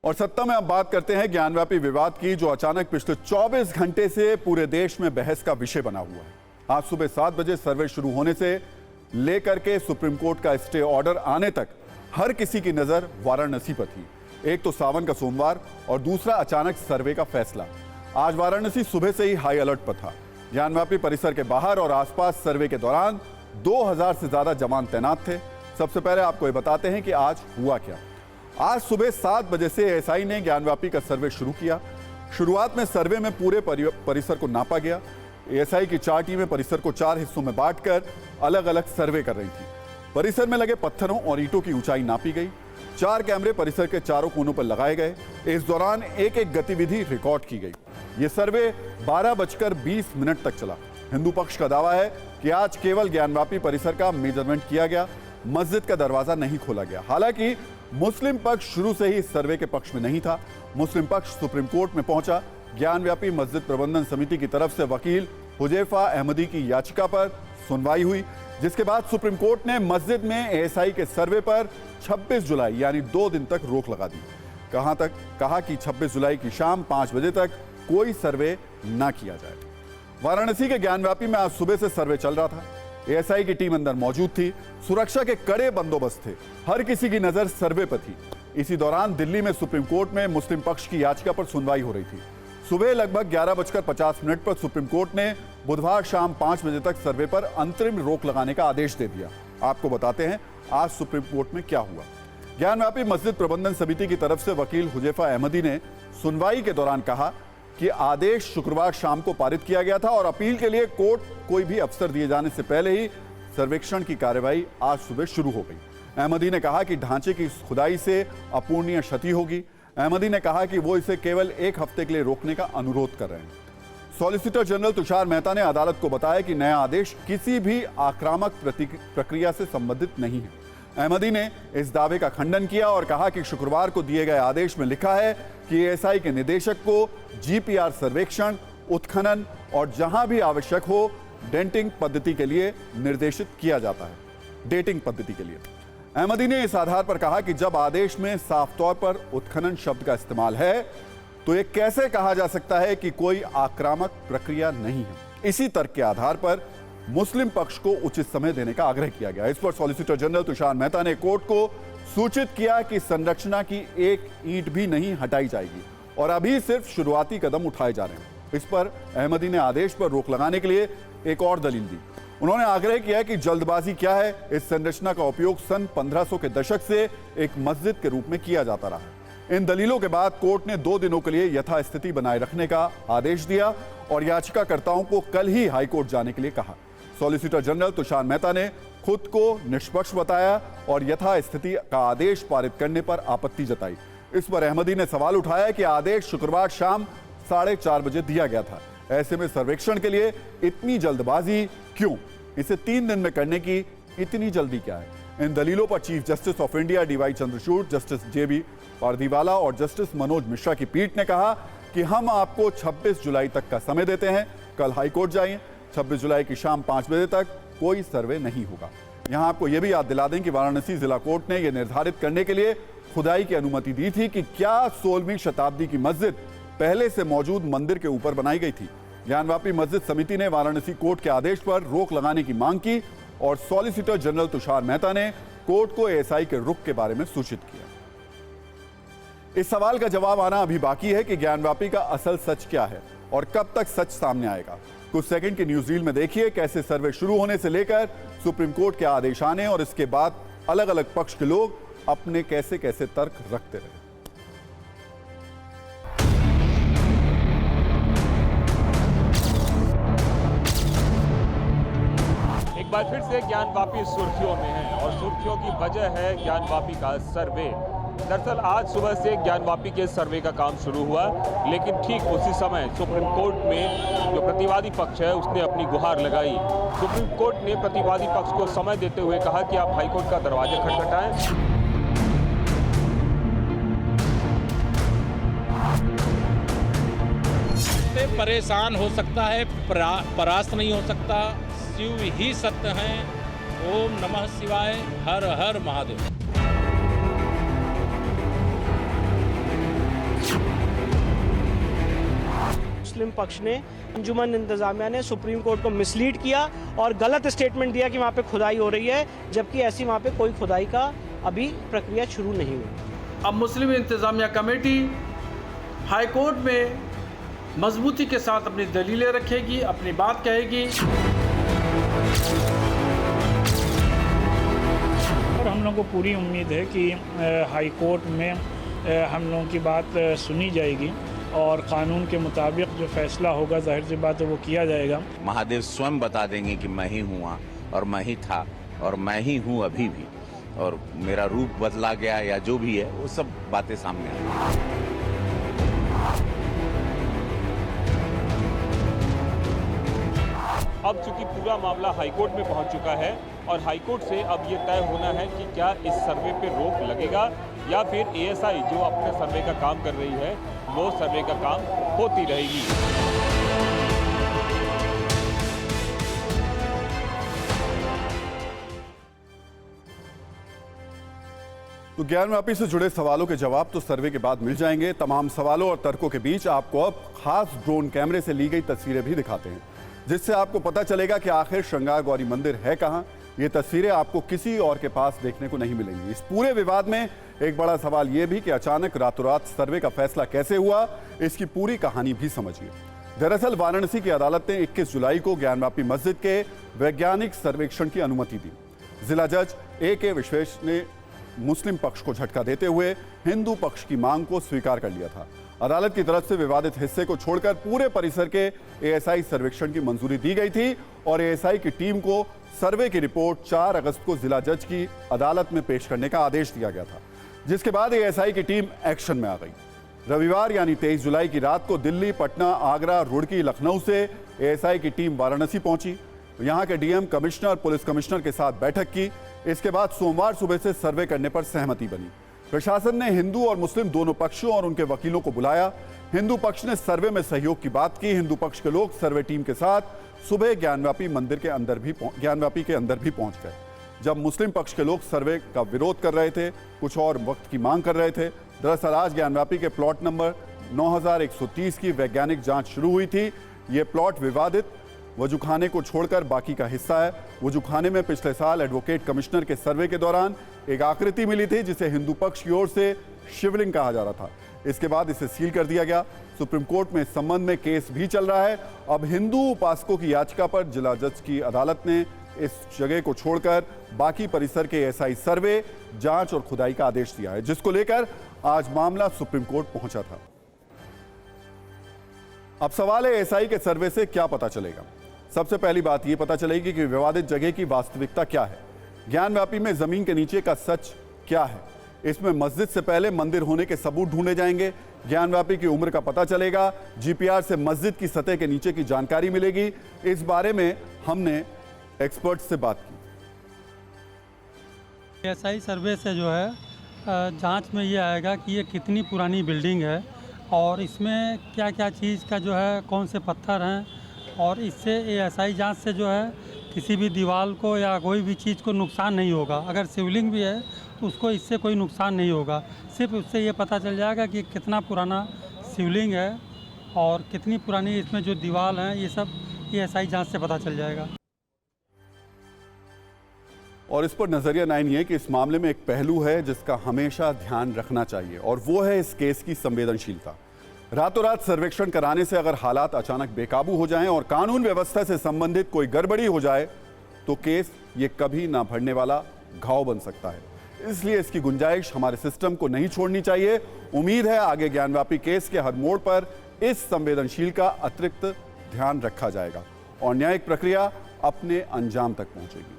और सत्ता में अब बात करते हैं ज्ञानव्यापी विवाद की, जो अचानक पिछले 24 घंटे से पूरे देश में बहस का विषय बना हुआ है। आज सुबह 7 बजे सर्वे शुरू होने से लेकर के सुप्रीम कोर्ट का स्टे ऑर्डर आने तक हर किसी की नजर वाराणसी पर थी। एक तो सावन का सोमवार और दूसरा अचानक सर्वे का फैसला। आज वाराणसी सुबह से ही हाई अलर्ट पर था। ज्ञानव्यापी परिसर के बाहर और आसपास सर्वे के दौरान 2000 से ज्यादा जवान तैनात थे। सबसे पहले आपको ये बताते हैं कि आज हुआ क्या। आज सुबह 7 बजे से एएसआई ने ज्ञानव्यापी का सर्वे शुरू किया। शुरुआत में सर्वे में पूरे परिसर को नापा गया। एएसआई की 4 टीमें परिसर को 4 हिस्सों में बांटकर अलग अलग सर्वे कर रही थी। परिसर में लगे पत्थरों और ईंटों की ऊंचाई नापी गई। 4 कैमरे परिसर के चारों कोनों पर लगाए गए। इस दौरान एक एक गतिविधि रिकॉर्ड की गई। यह सर्वे 12:20 तक चला। हिंदू पक्ष का दावा है कि आज केवल ज्ञानव्यापी परिसर का मेजरमेंट किया गया, मस्जिद का दरवाजा नहीं खोला गया। हालांकि मुस्लिम पक्ष शुरू से ही इस सर्वे के पक्ष में नहीं था। मुस्लिम पक्ष सुप्रीम कोर्ट में पहुंचा। ज्ञानव्यापी मस्जिद प्रबंधन समिति की तरफ से वकील हुजैफा अहमदी की याचिका पर सुनवाई हुई, जिसके बाद सुप्रीम कोर्ट ने मस्जिद में एएसआई के सर्वे पर 26 जुलाई यानी 2 दिन तक रोक लगा दी। कहा कि 26 जुलाई की शाम 5 बजे तक कोई सर्वे ना किया जाए। वाराणसी के ज्ञानव्यापी में आज सुबह से सर्वे चल रहा था। एएसआई की टीम अंदर मौजूद थी। सुरक्षा के कड़े बंदोबस्त थे। हर किसी की नजर सर्वे पर थी। इसी दौरान दिल्ली में सुप्रीम कोर्ट में मुस्लिम पक्ष की याचिका पर सुनवाई हो रही थी। सुबह लगभग 11:50 पर सुप्रीम कोर्ट ने बुधवार शाम 5 बजे तक सर्वे पर अंतरिम रोक लगाने का आदेश दे दिया। आपको बताते हैं आज सुप्रीम कोर्ट में क्या हुआ। ज्ञानव्यापी मस्जिद प्रबंधन समिति की तरफ से वकील हुजैफा अहमदी ने सुनवाई के दौरान कहा कि आदेश शुक्रवार शाम को पारित किया गया था और अपील के लिए कोर्ट कोई भी अवसर दिए जाने से पहले ही सर्वेक्षण की कार्रवाई आज सुबह शुरू हो गई। अहमदी ने कहा कि ढांचे की खुदाई से अपूरणीय क्षति होगी। अहमदी ने कहा कि वो इसे केवल 1 हफ्ते के लिए रोकने का अनुरोध कर रहे हैं। सॉलिसिटर जनरल तुषार मेहता ने अदालत को बताया कि नया आदेश किसी भी आक्रामक प्रक्रिया से संबंधित नहीं है। अहमदी ने इस दावे का खंडन किया और कहा कि शुक्रवार को दिए गए आदेश में लिखा है कि एएसआई के निदेशक को जीपीआर सर्वेक्षण, उत्खनन और जहां भी आवश्यक हो डेंटिंग पद्धति के लिए निर्देशित किया जाता है। डेटिंग पद्धति के लिए अहमदी ने इस आधार पर कहा कि जब आदेश में साफ तौर पर उत्खनन शब्द का इस्तेमाल है तो यह कैसे कहा जा सकता है कि कोई आक्रामक प्रक्रिया नहीं है। इसी तर्क के आधार पर मुस्लिम पक्ष को उचित समय देने का आग्रह किया गया। इस पर सॉलिसिटर जनरल तुषार मेहता ने कोर्ट को सूचित किया कि संरचना की एक ईंट भी नहीं हटाई जाएगी और अभी सिर्फ शुरुआती कदम उठाए जा रहे हैं। इस पर अहमदी ने आदेश पर रोक लगाने के लिए एक और दलील दी। उन्होंने आग्रह किया कि जल्दबाजी क्या है। इस संरचना का उपयोग सन 1500 के दशक से एक मस्जिद के रूप में किया जाता रहा। इन दलीलों के बाद कोर्ट ने 2 दिनों के लिए यथास्थिति बनाए रखने का आदेश दिया और याचिकाकर्ताओं को कल ही हाईकोर्ट जाने के लिए कहा। सॉलिसिटर जनरल तुषार मेहता ने खुद को निष्पक्ष बताया और यथास्थिति का आदेश पारित करने पर आपत्ति जताई। इस पर अहमदी ने सवाल उठाया कि आदेश शुक्रवार शाम 4:30 बजे दिया गया था। ऐसे में सर्वेक्षण के लिए इतनी जल्दबाजी क्यों? इसे 3 दिन में करने की इतनी जल्दी क्या है? इन दलीलों पर chief justice of India D Y Chandrachud, justice J B Pardiwala और जस्टिस मनोज मिश्रा की पीठ ने कहा कि हम आपको 26 जुलाई तक का समय देते हैं। कल हाईकोर्ट जाइए। 26 जुलाई की शाम 5 बजे तक कोई सर्वे नहीं होगा। यहां आपको यह भी याद दिला दें कि वाराणसी जिला कोर्ट ने यह निर्धारित करने के लिए खुदाई की अनुमति दी थी कि क्या 16वीं शताब्दी की मस्जिद पहले से मौजूद मंदिर के ऊपर बनाई गई थी। ज्ञानव्यापी मस्जिद समिति ने वाराणसी कोर्ट के आदेश पर रोक लगाने की मांग की और सॉलिसिटर जनरल तुषार मेहता ने कोर्ट को एएसआई के रुख के बारे में सूचित किया। इस सवाल का जवाब आना अभी बाकी है कि ज्ञानव्यापी का असल सच क्या है और कब तक सच सामने आएगा। कुछ सेकंड की न्यूज रील में देखिए कैसे सर्वे शुरू होने से लेकर सुप्रीम कोर्ट के आदेश आने और इसके बाद अलग अलग पक्ष के लोग अपने कैसे कैसे तर्क रखते रहे। एक बार फिर से ज्ञानव्यापी सुर्खियों में है और सुर्खियों की वजह है ज्ञानव्यापी का सर्वे। दरअसल आज सुबह से ज्ञानव्यापी के सर्वे का काम शुरू हुआ, लेकिन ठीक उसी समय सुप्रीम कोर्ट में जो प्रतिवादी पक्ष है उसने अपनी गुहार लगाई। सुप्रीम कोर्ट ने प्रतिवादी पक्ष को समय देते हुए कहा कि आप हाईकोर्ट का दरवाजा खटखटाएं। परेशान हो सकता है, परास्त नहीं हो सकता। शिव ही सत्य हैं। ओम नमः शिवाय, हर हर महादेव। मुस्लिम पक्ष ने, अंजुमन इंतजामिया ने सुप्रीम कोर्ट को मिसलीड किया और गलत स्टेटमेंट दिया कि वहाँ पे खुदाई हो रही है, जबकि ऐसी वहाँ पे कोई खुदाई का अभी प्रक्रिया शुरू नहीं हुई। अब मुस्लिम इंतजामिया कमेटी हाई कोर्ट में मजबूती के साथ अपनी दलीलें रखेगी, अपनी बात कहेगी। और हम लोगों को पूरी उम्मीद है कि हाई कोर्ट में हम लोगों की बात सुनी जाएगी और कानून के मुताबिक जो फैसला होगा, जाहिर सी बात है वो किया जाएगा। महादेव स्वयं बता देंगे कि मैं ही हुआ और मैं ही था और मैं ही हूँ अभी भी, और मेरा रूप बदला गया या जो भी है वो सब बातें सामने आएंगी। अब चूंकि पूरा मामला हाईकोर्ट में पहुंच चुका है और हाईकोर्ट से अब ये तय होना है कि क्या इस सर्वे पे रोक लगेगा या फिर एएसआई जो अपने सर्वे का काम कर रही है वो सर्वे का काम होती रहेगी। तो ज्ञानव्यापी से जुड़े सवालों के जवाब तो सर्वे के बाद मिल जाएंगे। तमाम सवालों और तर्कों के बीच आपको अब खास ड्रोन कैमरे से ली गई तस्वीरें भी दिखाते हैं, जिससे आपको पता चलेगा कि आखिर श्रृंगार गौरी मंदिर है कहां। ये तस्वीरें आपको किसी और के पास देखने को नहीं मिलेंगी। इस पूरे विवाद में एक बड़ा सवाल यह भी कि अचानक रातों रात सर्वे का फैसला कैसे हुआ, इसकी पूरी कहानी भी समझिए। दरअसल वाराणसी की अदालत ने 21 जुलाई को ज्ञानव्यापी मस्जिद के वैज्ञानिक सर्वेक्षण की अनुमति दी। जिला जज A.K. विश्वेश ने मुस्लिम पक्ष को झटका देते हुए हिंदू पक्ष की मांग को स्वीकार कर लिया था। अदालत की तरफ से विवादित हिस्से को छोड़कर पूरे परिसर के एएसआई सर्वेक्षण की मंजूरी दी गई थी और एएसआई की टीम को सर्वे की रिपोर्ट 4 अगस्त को जिला जज की अदालत में पेश करने का आदेश दिया गया था, जिसके बाद एएसआई की टीम एक्शन में आ गई। रविवार यानी 23 जुलाई की रात को दिल्ली, पटना, आगरा, रुड़की, लखनऊ से एएसआई की टीम वाराणसी पहुंची। यहां के डीएम, कमिश्नर, पुलिस कमिश्नर के साथ बैठक की। इसके बाद सोमवार सुबह से सर्वे करने पर सहमति बनी। प्रशासन ने हिंदू और मुस्लिम दोनों पक्षों और उनके वकीलों को बुलाया। हिंदू पक्ष ने सर्वे में सहयोग की बात की। हिंदू पक्ष के लोग सर्वे टीम के साथ सुबह ज्ञानव्यापी के अंदर भी पहुंच गए। जब मुस्लिम पक्ष के लोग सर्वे का विरोध कर रहे थे, कुछ और वक्त की मांग कर रहे थे। दरअसल आज ज्ञानव्यापी के प्लॉट नंबर 9130 की वैज्ञानिक जांच शुरू हुई थी। ये प्लॉट विवादित वजूखाने को छोड़कर बाकी का हिस्सा है। वजूखाने में पिछले साल एडवोकेट कमिश्नर के सर्वे के दौरान एक आकृति मिली थी, जिसे हिंदू पक्ष की ओर से शिवलिंग कहा जा रहा था। इसके बाद इसे सील कर दिया गया। सुप्रीम कोर्ट में इस संबंध में केस भी चल रहा है। अब हिंदू उपासकों की याचिका पर जिला जज की अदालत ने इस जगह को छोड़कर बाकी परिसर के एएसआई सर्वे, जांच और खुदाई का आदेश दिया है, जिसको लेकर आज मामला सुप्रीम कोर्ट पहुंचा था। अब सवाल है एएसआई के सर्वे से क्या पता चलेगा। सबसे पहली बात यह पता चलेगी कि विवादित जगह की वास्तविकता क्या है। ज्ञानव्यापी में जमीन के नीचे का सच क्या है। इसमें मस्जिद से पहले मंदिर होने के सबूत ढूंढे जाएंगे। ज्ञानव्यापी की उम्र का पता चलेगा। जीपीआर से मस्जिद की सतह के नीचे की जानकारी मिलेगी। इस बारे में हमने एक्सपर्ट से बात की। एएसआई सर्वे से जो है जांच में ये आएगा कि ये कितनी पुरानी बिल्डिंग है और इसमें क्या क्या चीज़ का जो है, कौन से पत्थर हैं, और इससे एएसआई जांच से जो है किसी भी दीवार को या कोई भी चीज़ को नुकसान नहीं होगा। अगर शिवलिंग भी है तो उसको इससे कोई नुकसान नहीं होगा। सिर्फ उससे ये पता चल जाएगा कि कितना पुराना शिवलिंग है और कितनी पुरानी इसमें जो दीवार है, ये सब एएसआई जांच से पता चल जाएगा। और इस पर नजरिया 9 ये कि इस मामले में एक पहलू है जिसका हमेशा ध्यान रखना चाहिए, और वो है इस केस की संवेदनशीलता। रातों रात सर्वेक्षण कराने से अगर हालात अचानक बेकाबू हो जाएं और कानून व्यवस्था से संबंधित कोई गड़बड़ी हो जाए तो केस ये कभी ना भरने वाला घाव बन सकता है। इसलिए इसकी गुंजाइश हमारे सिस्टम को नहीं छोड़नी चाहिए। उम्मीद है आगे ज्ञानव्यापी केस के हर मोड़ पर इस संवेदनशील का अतिरिक्त ध्यान रखा जाएगा और न्यायिक प्रक्रिया अपने अंजाम तक पहुंचेगी।